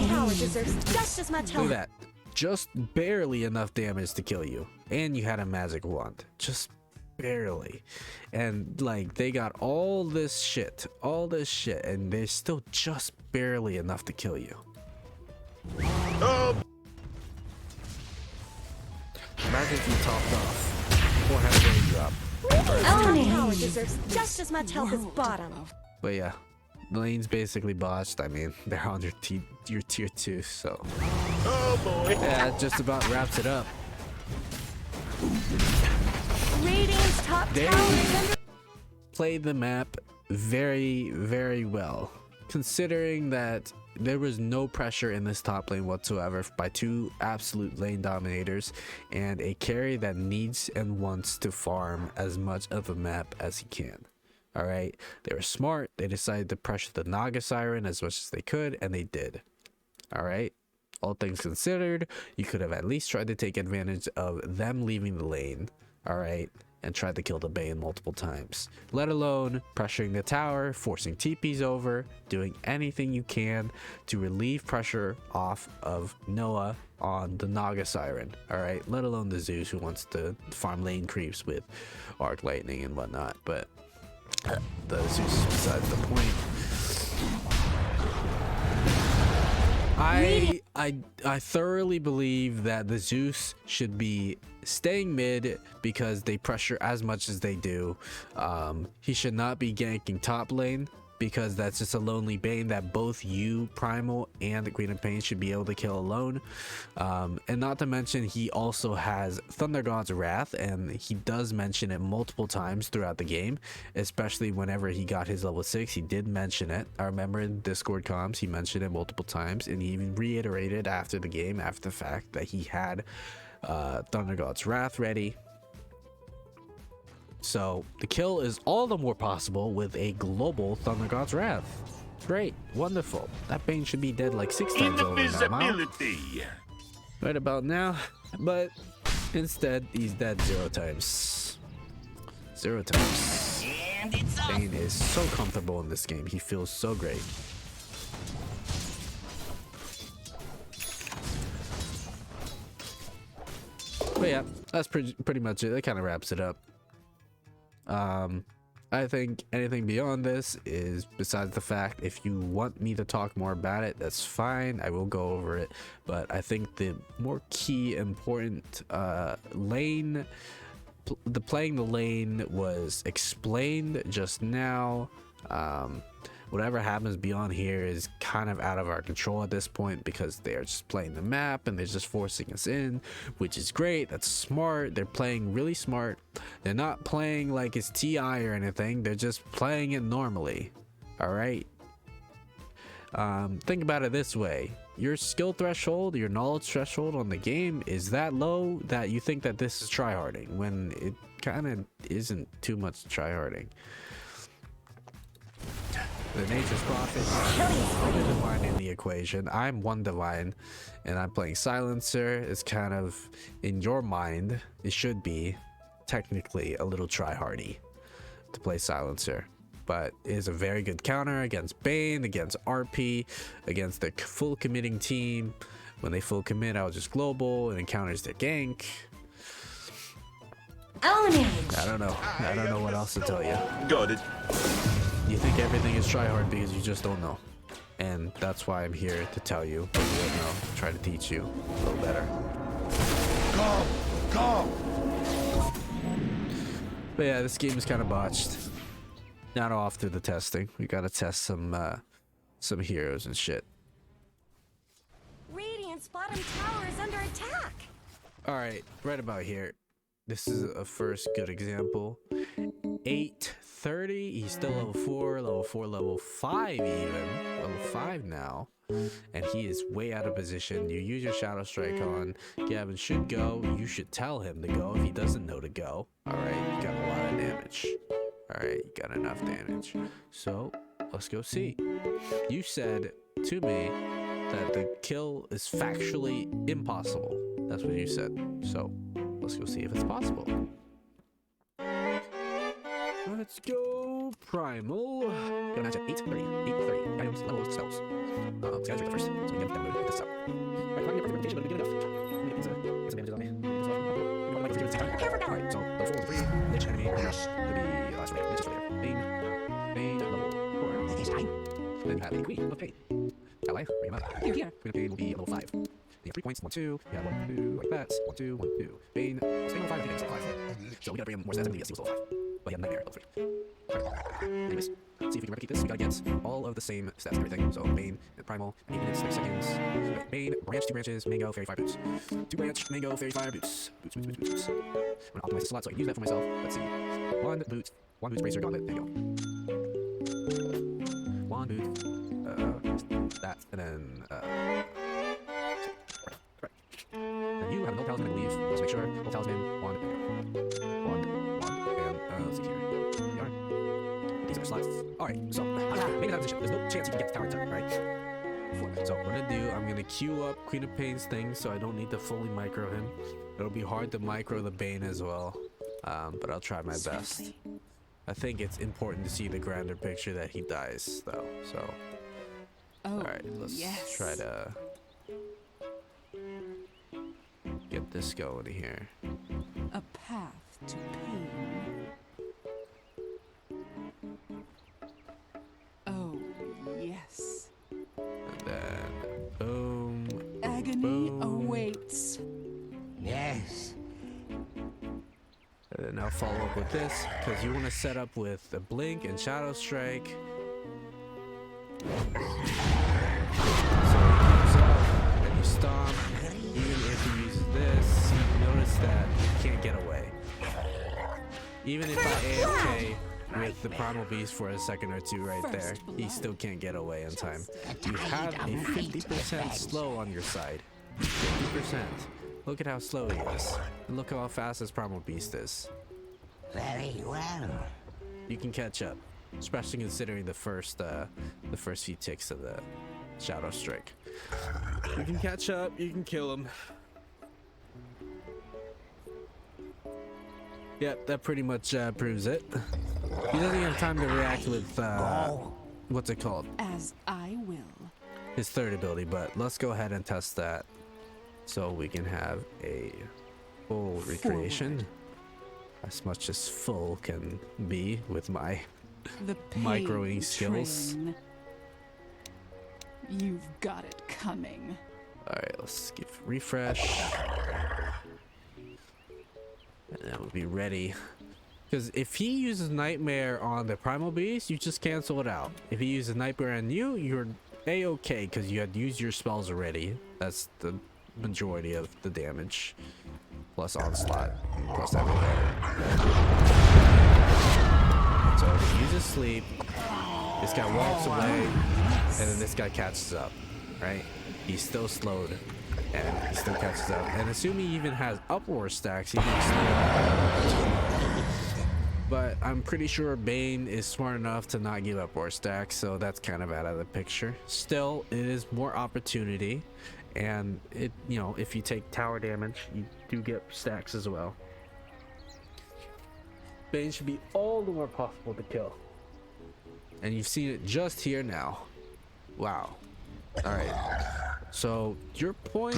Tower deserves just as much help. Look at that. Just barely enough damage to kill you. And you had a magic wand. Just barely. And like, they got all this shit, and there's still just barely enough to kill you. Imagine if you topped off or had a rain drop. Tower deserves just as much help as bottom. But yeah, the lane's basically botched. I mean, they're on your tier 2, so yeah, it just about wraps it up. Radiant's top They tower is under. played the map very, very well, considering that there was no pressure in this top lane whatsoever by 2 absolute lane dominators and a carry that needs and wants to farm as much of the map as he can. All right, they were smart. They decided to pressure the Naga Siren as much as they could, and they did. All right, all things considered, you could have at least tried to take advantage of them leaving the lane, all right, and tried to kill the Bane multiple times, let alone pressuring the tower, forcing TPs over, doing anything you can to relieve pressure off of Noah on the Naga Siren, all right, let alone the Zeus, who wants to farm lane creeps with Arc Lightning and whatnot. But the Zeus is besides the point. I thoroughly believe that the Zeus should be staying mid because they pressure as much as they do. He should not be ganking top lane, because that's just a lonely Bane that both you, Primal, and the Queen of Pain should be able to kill alone. And not to mention, he also has Thunder God's Wrath, and he does mention it multiple times throughout the game, especially whenever he got his level 6. He did mention it. I remember in Discord comms, he mentioned it multiple times, and he even reiterated after the game, after the fact, that he had Thunder God's Wrath ready. So the kill is all the more possible with a global Thunder God's Wrath. Great, wonderful. That Bane should be dead like 6 times over now. Right about now, but instead he's dead 0 times. 0 times. And it's off. Bane is so comfortable in this game. He feels so great. But yeah, that's pretty much it. That kind of wraps it up. I think anything beyond this is besides the fact if you want me to talk more about it, that's fine. I will go over it. But I think the more key important lane, playing the lane was explained just now. Whatever happens beyond here is kind of out of our control at this point because they're just playing the map and they're just forcing us in, which is great. That's smart. They're playing really smart. They're not playing like it's TI or anything. They're just playing it normally. All right. Think about it this way. Your skill threshold, your knowledge threshold on the game is that low that you think that this is tryharding when it kind of isn't too much tryharding. The nature's prophet, only divine in the equation. I'm one divine, and I'm playing silencer. It's kind of in your mind. It should be technically a little tryhardy to play silencer, but it is a very good counter against Bane, against RP, against the full committing team. When they full commit, I'll just global and encounters their gank. I don't know. I don't know what else to tell you. Got it. You think everything is tryhard because you just don't know. And that's why I'm here to tell you what you don't know, try to teach you a little better. Go! But yeah, this game is kind of botched. Not off through the testing. We gotta test some heroes and shit. Radiant's bottom tower is under attack. Alright, right about here. This is a first good example. 830, he's still level 4, level 5 even. Level 5 now. And he is way out of position. You use your Shadow Strike on. Gavin should go. You should tell him to go if he doesn't know to go. Alright, you got a lot of damage. Alright, you got enough damage. So, let's go see. You said to me that the kill is factually impossible. That's what you said. So, let's go see if it's possible. Let's go Primal. Gonna match at 830. 830. Items, levels, spells. So guys, read the first. So we can get down this up. Right, I need a presentation, but we get enough. Get some damages on me. Alright, so level 4 3. Lich enemy. It'll be last layer. Lich is layer. Bane level 4. This time. Then you have a Queen of Pain. Ally, bring him up. Here. Queen of Pain will be level 5. You have 3 points. 1, 2. You have 1, 2, like that. 1, 2, 1, 2. Bane. Stay level 5. I think it's level 5. So we gotta bring him more stats. I think he was level 5. But yeah, Nightmare level 3. Right. Anyways, see if we can replicate this. We gotta get all of the same stats and everything. So Bane and Primal, 8 minutes, 30 seconds. Wait, Bane, branch, 2 branches, Mango, Fairy Fire Boots. 2 branch, Mango, Fairy Fire Boots. Boots. I'm gonna optimize this a lot so I can use that for myself. Let's see. 1 boot, Bracer, Gauntlet, Mango. 1 boot, that, and then, right. And you have no talisman, I believe. Let's make sure. No talisman, 1, Mango. 1, and, let's see here. Here we are. These are slots. Alright, so, make that position. There's no chance you can get the tower in time, right? So, what I'm gonna do, I'm gonna queue up Queen of Pain's thing so I don't need to fully micro him. It'll be hard to micro the Bane as well, but I'll try my best. I think it's important to see the grander picture that he dies, though, so. Alright, let's try to get this going here. A path to pain. Oh, yes. And then, boom. Agony boom. awaits. Yes. And then I'll follow up with this, because you want to set up with a Blink and Shadow Strike. So he comes up, and you stomp. Even if he uses this, you notice that he can't get away. Even if I AFK with the Primal Beast for a second or two right there, he still can't get away in time. You have a 50% slow on your side. 50%. Look at how slow he is. And look how fast his Primal Beast is. Very well. You can catch up, especially considering the first few ticks of the Shadow Strike. You can catch up. You can kill him. Yep, that pretty much proves it. He doesn't even have time to react with what's it called? As I will. His third ability, but let's go ahead and test that so we can have a full recreation. As much as full can be with my The microing pain skills. train. You've got it coming. Alright, let's give refresh. And then we'll be ready. Because if he uses Nightmare on the Primal Beast, you just cancel it out. If he uses Nightmare on you, you're A-okay because you had used your spells already. That's the majority of the damage. Plus Onslaught, plus everything. So if he uses Sleep, this guy walks away, and then this guy catches up, right? He's still slowed, and he still catches up. And assuming he even has upward stacks, he can slow. But I'm pretty sure Bane is smart enough to not give upward stacks, so that's kind of out of the picture. Still, it is more opportunity, and it, you know, if you take tower damage, you do get stacks as well. Bane should be all the more possible to kill. And you've seen it just here now. Wow. Alright. So your point.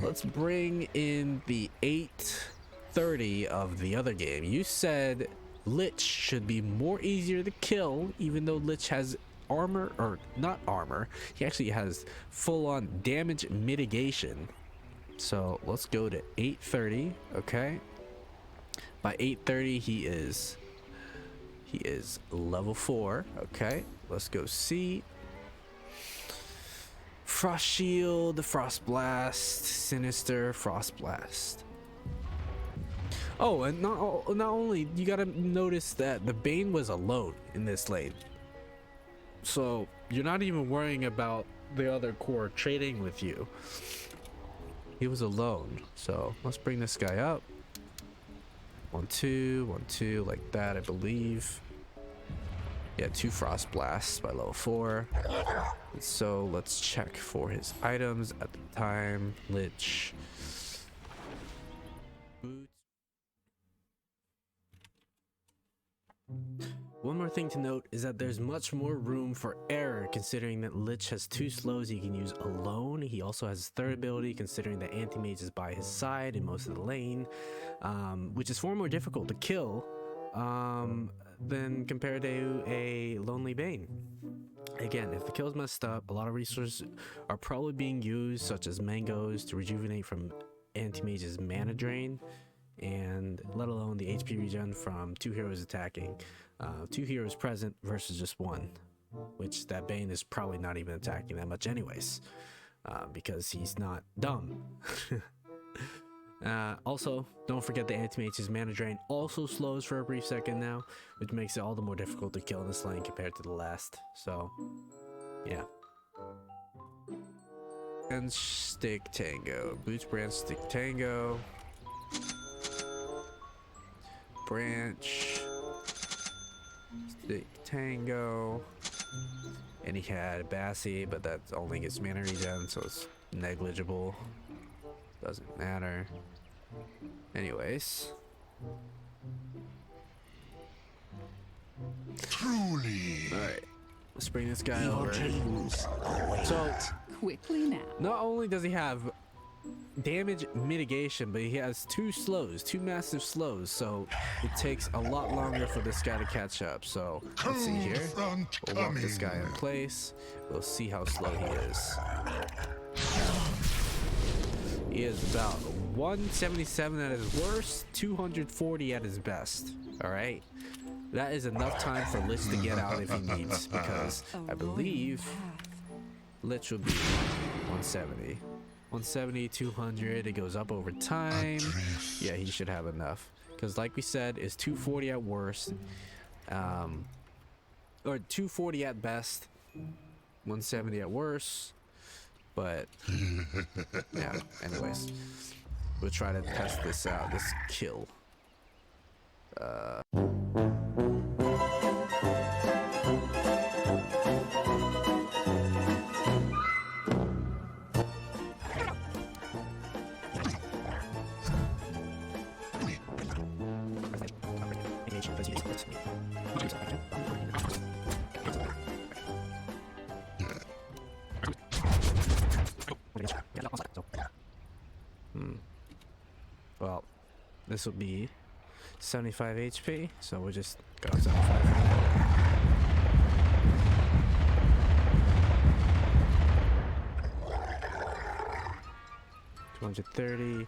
Let's bring in the 830 of the other game. You said Lich should be more easier to kill, even though Lich has armor, or not armor. He actually has full-on damage mitigation. So let's go to 830, okay? By 830 he is level 4. Okay, let's go see. Frost Shield, Frost Blast, Sinister, Frost Blast. Oh, and not only, you gotta notice that the Bane was alone in this lane. So you're not even worrying about the other core trading with you. He was alone. So let's bring this guy up. 1, 2, 1, 2, like that, I believe. Yeah, 2 Frost Blasts by level 4. So let's check for his items at the time. Lich. Boots. One more thing to note is that there's much more room for error, considering that Lich has 2 slows he can use alone. He also has his third ability, considering that Anti-Mage is by his side in most of the lane, which is far more difficult to kill than compared to a Lonely Bane. Again, if the kill's messed up, a lot of resources are probably being used, such as mangoes, to rejuvenate from Anti-Mage's mana drain, and let alone the HP regen from 2 heroes attacking. 2 heroes present versus just 1, which that Bane is probably not even attacking that much anyways, because he's not dumb. Also, don't forget the Anti-Mage's mana drain also slows for a brief second now, which makes it all the more difficult to kill in this lane compared to the last. So, yeah. And Stick Tango. Boots, Branch, Stick Tango. Branch. Stick Tango. And he had Bassy, but that only gets mana regen, so it's negligible. Doesn't matter. Anyways. Truly. Alright. Let's bring this guy over. So, Quickly now. not only does he have damage mitigation, but he has 2 slows, 2 massive slows, so it takes a lot longer for this guy to catch up. So let's see here. We'll walk this guy in place. We'll see how slow he is. He is about 177 at his worst, 240 at his best. Alright? That is enough time for Lich to get out if he needs, because I believe Lich will be 170. 170, 200, it goes up over time. Yeah, he should have enough. Because like we said, it's 240 at worst. Or 240 at best. 170 at worst. But, yeah, anyways. We'll try to test this out, this kill. Well, this will be 75 HP, so we'll just go 75 for that. $230.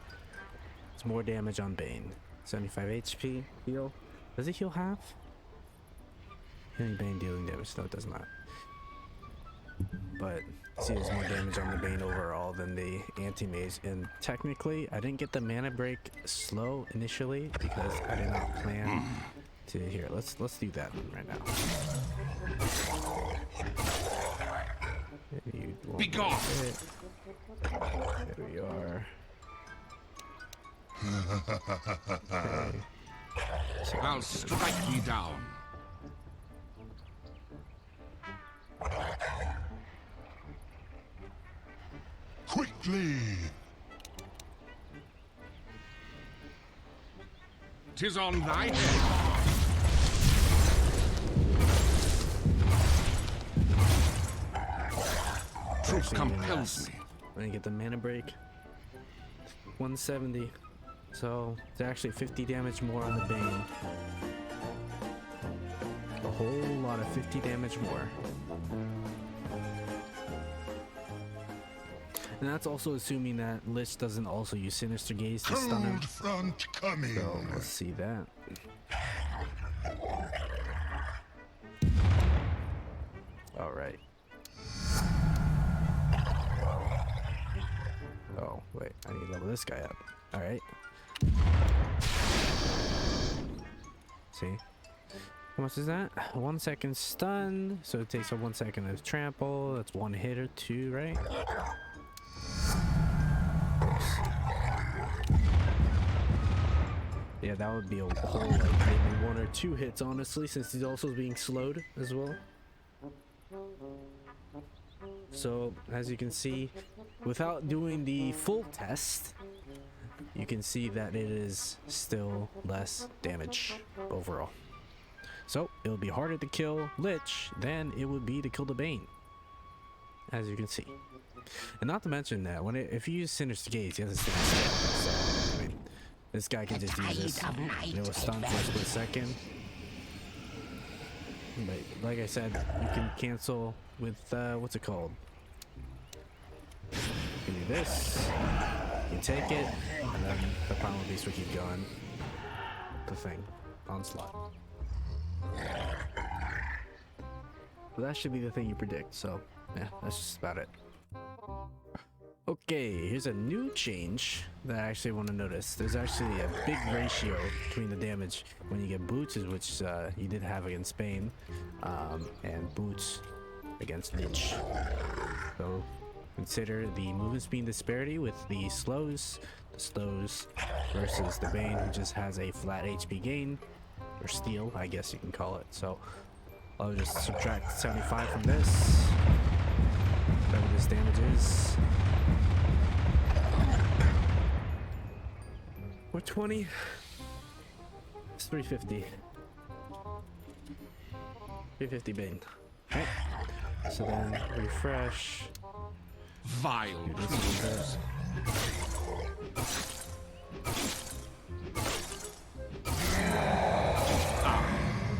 It's more damage on Bane. 75 HP heal. Does it heal half? Healing Bane dealing damage. No, it does not. But see, there's more damage on the Bane overall than the anti-mage. And technically, I didn't get the mana break slow initially because I did not plan to. Here, let's do that right now. Be gone. There we are. Okay. I'll strike ye down. Quickly! 'Tis on thy head. Truth compels me. When I get the mana break, 170. So it's actually 50 damage more on the Bane. A whole lot of 50 damage more. And that's also assuming that Lich doesn't also use Sinister Gaze to stun him. Cold front coming. So let's see that. All right. Oh, wait, I need to level this guy up. All right. See? How much is that? 1 second stun. So it takes a 1 second of trample. That's one hit or two, right? Yeah, that would be a whole, like, maybe 1 or 2 hits, honestly, since he's also being slowed as well. So, as you can see, without doing the full test, you can see that it is still less damage overall. So, it'll be harder to kill Lich than it would be to kill the Bane, as you can see. And not to mention that, if you use Sinister Gaze, he has a Sinister Gaze. So, I mean, this guy can just use this. It will stun for a split second. But like I said, you can cancel with, what's it called? You can do this, you take it, and then the Primal Beast will keep going. The thing. Onslaught. Well, that should be the thing you predict, so yeah, that's just about it. Okay, here's a new change that I actually want to notice. There's actually a big ratio between the damage when you get boots, which you did have against Spain, and boots against Lich. So consider the movement speed disparity with the slows versus the Bane, who just has a flat HP gain, or steal, I guess you can call it. So I'll just subtract 75 from this, whatever this damage is. 420. It's 350. 350 Bane. Okay. So then refresh. Vile Do this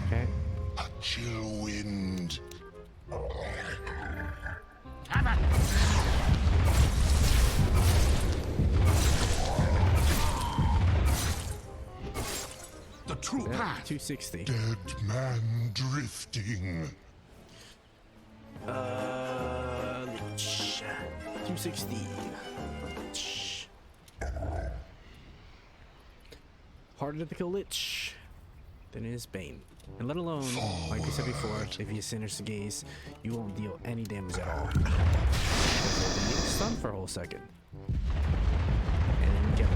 okay. A chill wind. the true Yeah, path. 260. Dead man drifting. Lich. 260. Lich. Harder to kill Lich than it is Bane. And let alone, like I said before, if you Sinister Gaze, you won't deal any damage at all. Because you'll be stunned for a whole second. And then you get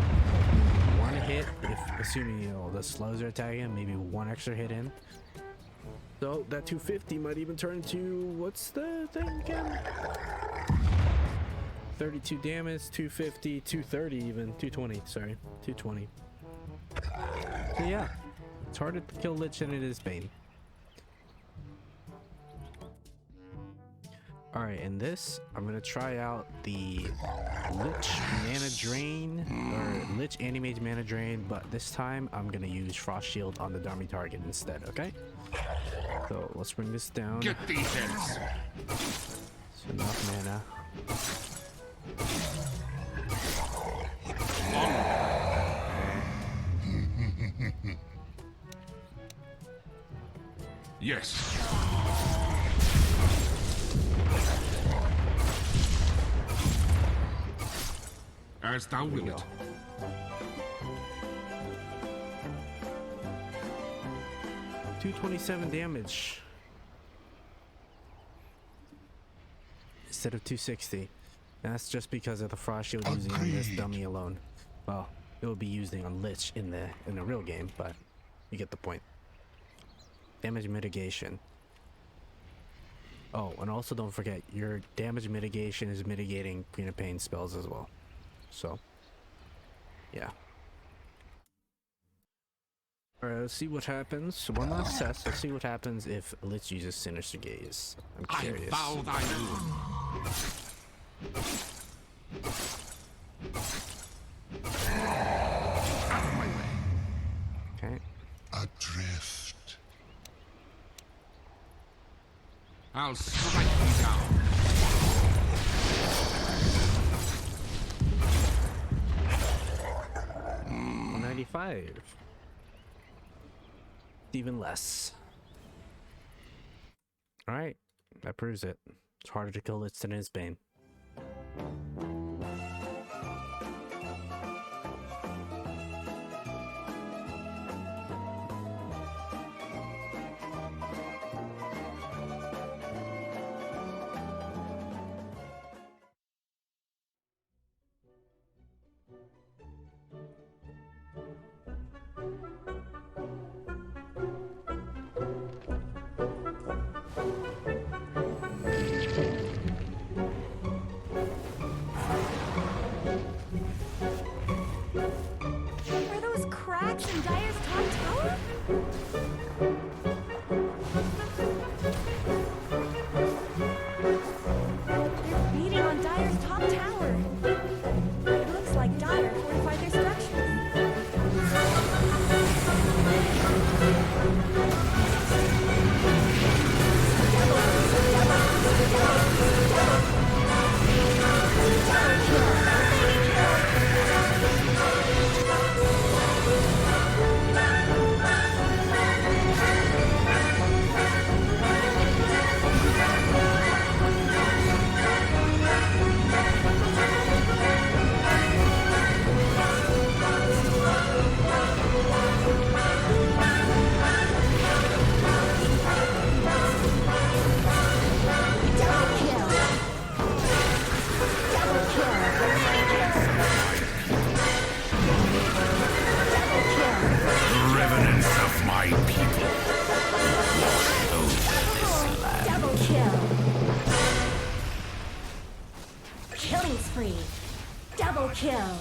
one hit hit, if assuming the slows are attacking him, maybe 1 extra hit in. So that 250 might even turn to, what's the thing again? 32 damage, 250, 230 even, 220, sorry, 220. So yeah, it's harder to kill Lich than it is Bane. Alright, in this, I'm gonna try out the Lich Mana Drain, or Lich Animate Mana Drain, but this time I'm gonna use Frost Shield on the dummy target instead, okay? So let's bring this down. Get these heads. It's enough mana. Yes. As thou wilt. 227 damage instead of 260. That's just because of the Frost Shield using on this dummy alone. Well, it will be using on Lich in the real game, but you get the point. Damage mitigation. Oh, and also don't forget, your damage mitigation is mitigating Queen of Pain spells as well. So, yeah. Alright, let's see what happens. So one last test. Let's see what happens if Lich uses Sinister Gaze. I'm curious. I vow thy out of my way. Okay. Adrift. I'll strike thee down. 195. Even less. Alright, that proves it. It's harder to kill Lich than it is Bane. Are those cracks in Dyer's top tower? They're beating on Dyer's top tower. It looks like Dyer fortified their structures. Revenants of my people. Wash over this land. Double kill. Killing spree. Double kill.